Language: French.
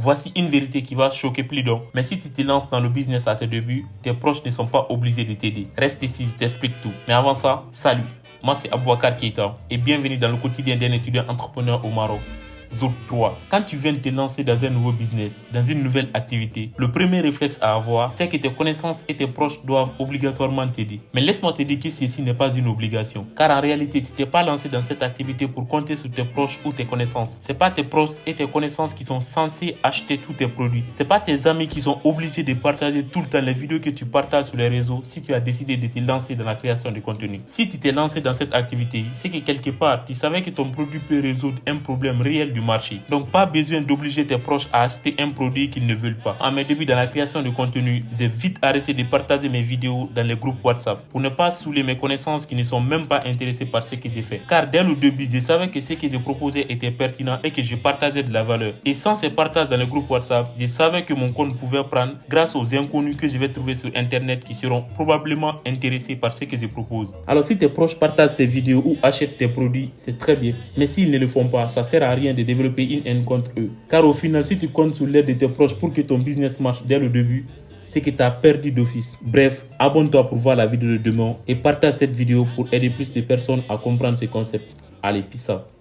Voici une vérité qui va choquer plus d'un. Mais si tu te lances dans le business à tes débuts, tes proches ne sont pas obligés de t'aider. Reste ici, je t'explique tout. Mais avant ça, salut. Moi c'est Abouakar Keita et bienvenue dans le quotidien d'un étudiant entrepreneur au Maroc. Zone 3. Quand tu viens de te lancer dans un nouveau business, dans une nouvelle activité, le premier réflexe à avoir, c'est que tes connaissances et tes proches doivent obligatoirement t'aider. Mais laisse-moi te dire que ceci n'est pas une obligation. Car en réalité, tu t'es pas lancé dans cette activité pour compter sur tes proches ou tes connaissances. C'est pas tes proches et tes connaissances qui sont censés acheter tous tes produits. C'est pas tes amis qui sont obligés de partager tout le temps les vidéos que tu partages sur les réseaux si tu as décidé de te lancer dans la création de contenu. Si tu t'es lancé dans cette activité, c'est que quelque part, tu savais que ton produit peut résoudre un problème réel du marché. Donc pas besoin d'obliger tes proches à acheter un produit qu'ils ne veulent pas. En mes débuts dans la création de contenu, j'ai vite arrêté de partager mes vidéos dans les groupes WhatsApp pour ne pas saouler mes connaissances qui ne sont même pas intéressées par ce que j'ai fait. Car dès le début, je savais que ce que je proposais était pertinent et que je partageais de la valeur. Et sans ces partages dans les groupes WhatsApp, je savais que mon compte pouvait prendre grâce aux inconnus que je vais trouver sur internet qui seront probablement intéressés par ce que je propose. Alors si tes proches partagent tes vidéos ou achètent tes produits, c'est très bien. Mais s'ils ne le font pas, ça sert à rien de développer une haine contre eux. Car au final, si tu comptes sur l'aide de tes proches pour que ton business marche dès le début, c'est que tu as perdu d'office. Bref, abonne-toi pour voir la vidéo de demain et partage cette vidéo pour aider plus de personnes à comprendre ces concepts. Allez, peace out.